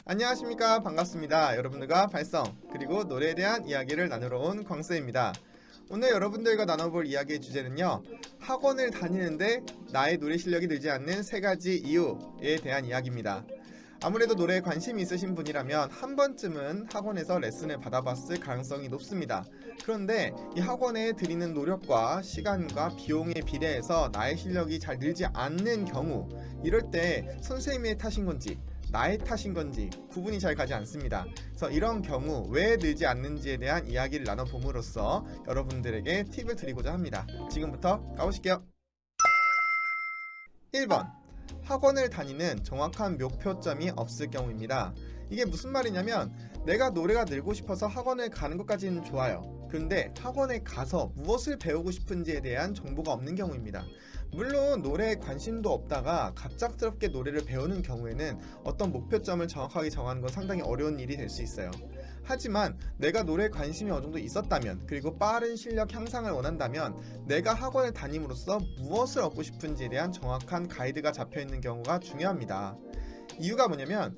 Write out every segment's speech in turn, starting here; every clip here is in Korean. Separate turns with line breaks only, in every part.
안녕하십니까, 반갑습니다. 여러분들과 발성 그리고 노래에 대한 이야기를 나누러 온 광수입니다. 오늘 여러분들과 나눠볼 이야기의 주제는요, 학원을 다니는데 나의 노래 실력이 늘지 않는 3가지 이유에 대한 이야기입니다. 아무래도 노래에 관심이 있으신 분이라면 한 번쯤은 학원에서 레슨을 받아봤을 가능성이 높습니다. 그런데 이 학원에 들이는 노력과 시간과 비용에 비례해서 나의 실력이 잘 늘지 않는 경우, 이럴 때 선생님의 탓인 건지 나의 탓인 건지 구분이 잘 가지 않습니다. 그래서 이런 경우 왜 늘지 않는지에 대한 이야기를 나눠봄으로써 여러분들에게 팁을 드리고자 합니다. 지금부터 가보실게요. 1번, 학원을 다니는 정확한 목표점이 없을 경우입니다. 이게 무슨 말이냐면, 내가 노래가 늘고 싶어서 학원을 가는 것까지는 좋아요. 그런데 학원에 가서 무엇을 배우고 싶은지에 대한 정보가 없는 경우입니다. 물론 노래에 관심도 없다가 갑작스럽게 노래를 배우는 경우에는 어떤 목표점을 정확하게 정하는 건 상당히 어려운 일이 될 수 있어요. 하지만 내가 노래에 관심이 어느 정도 있었다면, 그리고 빠른 실력 향상을 원한다면 내가 학원을 다님으로써 무엇을 얻고 싶은지에 대한 정확한 가이드가 잡혀있는 경우가 중요합니다. 이유가 뭐냐면,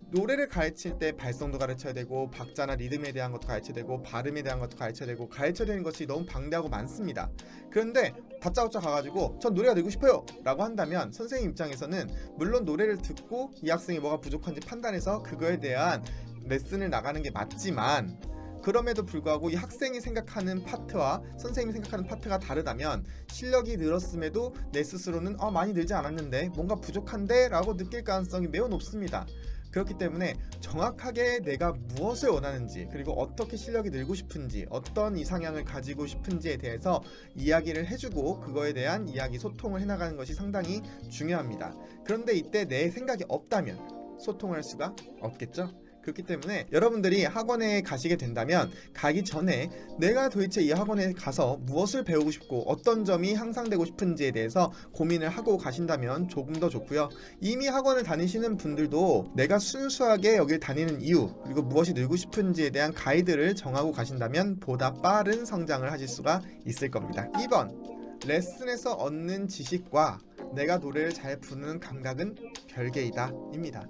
노래를 가르칠 때 발성도 가르쳐야 되고 박자나 리듬에 대한 것도 가르쳐야 되고 발음에 대한 것도 가르쳐야 되고 가르쳐야 되는 것이 너무 방대하고 많습니다. 그런데 다짜고짜 가가지고 전 노래가 늘고 싶어요 라고 한다면 선생님 입장에서는 물론 노래를 듣고 이 학생이 뭐가 부족한지 판단해서 그거에 대한 레슨을 나가는 게 맞지만, 그럼에도 불구하고 이 학생이 생각하는 파트와 선생님이 생각하는 파트가 다르다면 실력이 늘었음에도 내 스스로는 많이 늘지 않았는데 뭔가 부족한데 라고 느낄 가능성이 매우 높습니다. 그렇기 때문에 정확하게 내가 무엇을 원하는지, 그리고 어떻게 실력이 늘고 싶은지, 어떤 이상향을 가지고 싶은지에 대해서 이야기를 해주고 그거에 대한 이야기, 소통을 해나가는 것이 상당히 중요합니다. 그런데 이때 내 생각이 없다면 소통할 수가 없겠죠? 그렇기 때문에 여러분들이 학원에 가시게 된다면 가기 전에 내가 도대체 이 학원에 가서 무엇을 배우고 싶고 어떤 점이 향상되고 싶은지에 대해서 고민을 하고 가신다면 조금 더 좋고요. 이미 학원을 다니시는 분들도 내가 순수하게 여길 다니는 이유, 그리고 무엇이 늘고 싶은지에 대한 가이드를 정하고 가신다면 보다 빠른 성장을 하실 수가 있을 겁니다. 2번, 레슨에서 얻는 지식과 내가 노래를 잘 부르는 감각은 별개이다 입니다.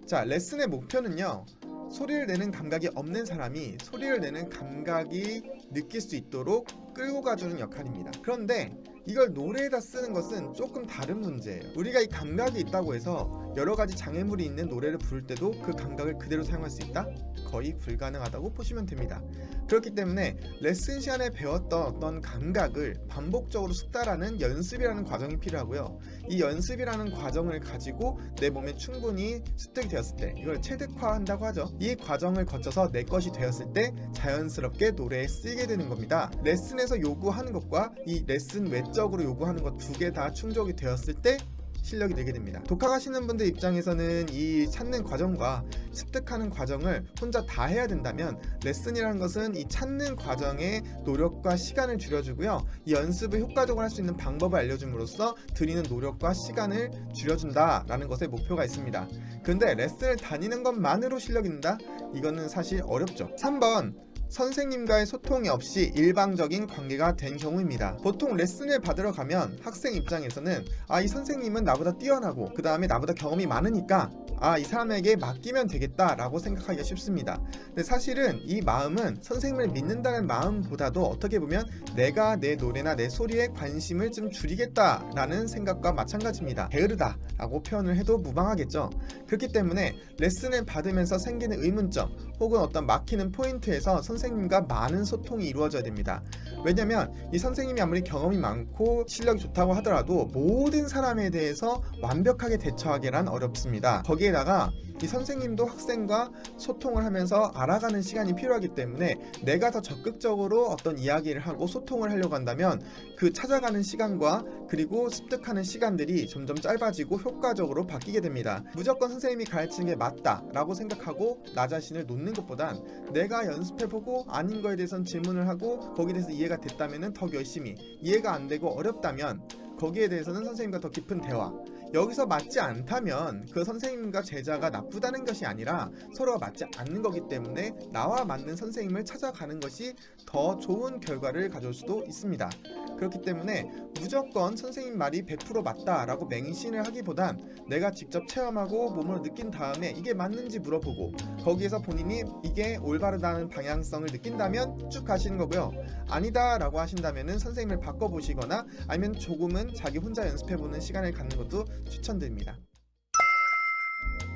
자, 레슨의 목표는요, 소리를 내는 감각이 없는 사람이 소리를 내는 감각이 느낄 수 있도록 끌고 가주는 역할입니다. 그런데 이걸 노래에다 쓰는 것은 조금 다른 문제예요. 우리가 이 감각이 있다고 해서 여러 가지 장애물이 있는 노래를 부를 때도 그 감각을 그대로 사용할 수 있다? 거의 불가능하다고 보시면 됩니다. 그렇기 때문에 레슨 시간에 배웠던 어떤 감각을 반복적으로 숙달하는 연습이라는 과정이 필요하고요. 이 연습이라는 과정을 가지고 내 몸에 충분히 습득이 되었을 때, 이걸 체득화한다고 하죠. 이 과정을 거쳐서 내 것이 되었을 때 자연스럽게 노래에 쓰이게 되는 겁니다. 레슨에서 요구하는 것과 이 레슨 외적으로 요구하는 것 두 개 다 충족이 되었을 때 실력이 늘게 됩니다. 독학하시는 분들 입장에서는 이 찾는 과정과 습득하는 과정을 혼자 다 해야 된다면 레슨이라는 것은 이 찾는 과정에 노력과 시간을 줄여주고요, 이 연습을 효과적으로 할 수 있는 방법을 알려줌으로써 들이는 노력과 시간을 줄여준다라는 것에 목표가 있습니다. 그런데 레슨을 다니는 것만으로 실력이 는다? 이거는 사실 어렵죠. 3번, 선생님과의 소통이 없이 일방적인 관계가 된 경우입니다. 보통 레슨을 받으러 가면 학생 입장에서는 이 선생님은 나보다 뛰어나고 그 다음에 나보다 경험이 많으니까 이 사람에게 맡기면 되겠다 라고 생각하기가 쉽습니다. 근데 사실은 이 마음은 선생님을 믿는다는 마음보다도 어떻게 보면 내가 내 노래나 내 소리에 관심을 좀 줄이겠다 라는 생각과 마찬가지입니다. 게으르다 라고 표현을 해도 무방하겠죠. 그렇기 때문에 레슨을 받으면서 생기는 의문점 혹은 어떤 막히는 포인트에서 선생님과 많은 소통이 이루어져야 됩니다. 왜냐면 이 선생님이 아무리 경험이 많고 실력이 좋다고 하더라도 모든 사람에 대해서 완벽하게 대처하기란 어렵습니다. 거기에다가 이 선생님도 학생과 소통을 하면서 알아가는 시간이 필요하기 때문에 내가 더 적극적으로 어떤 이야기를 하고 소통을 하려고 한다면 그 찾아가는 시간과 그리고 습득하는 시간들이 점점 짧아지고 효과적으로 바뀌게 됩니다. 무조건 선생님이 가르치는 게 맞다 라고 생각하고 나 자신을 놓는 것보단 내가 연습해보고 아닌 거에 대해서는 질문을 하고 거기에 대해서 이해가 됐다면 더 열심히, 이해가 안 되고 어렵다면 거기에 대해서는 선생님과 더 깊은 대화. 여기서 맞지 않다면 그 선생님과 제자가 나쁘다는 것이 아니라 서로가 맞지 않는 거기 때문에 나와 맞는 선생님을 찾아가는 것이 더 좋은 결과를 가져올 수도 있습니다. 그렇기 때문에 무조건 선생님 말이 100% 맞다라고 맹신을 하기보단 내가 직접 체험하고 몸으로 느낀 다음에 이게 맞는지 물어보고 거기에서 본인이 이게 올바르다는 방향성을 느낀다면 쭉 가시는 거고요. 아니다 라고 하신다면 선생님을 바꿔보시거나 아니면 조금은 자기 혼자 연습해보는 시간을 갖는 것도 추천드립니다.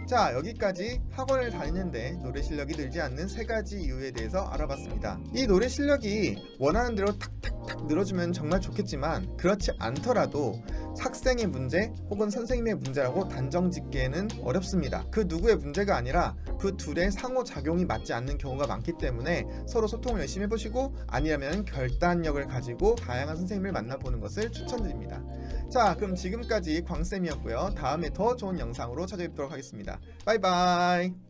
자, 여기까지 학원을 다니는데 노래 실력이 늘지 않는 3가지 이유에 대해서 알아봤습니다. 이 노래 실력이 원하는 대로 탁탁탁 늘어주면 정말 좋겠지만 그렇지 않더라도 학생의 문제 혹은 선생님의 문제라고 단정 짓기에는 어렵습니다. 그 누구의 문제가 아니라 그 둘의 상호작용이 맞지 않는 경우가 많기 때문에 서로 소통을 열심히 해보시고 아니라면 결단력을 가지고 다양한 선생님을 만나보는 것을 추천드립니다. 자, 그럼 지금까지 광쌤이었고요. 다음에 더 좋은 영상으로 찾아뵙도록 하겠습니다. 바이바이.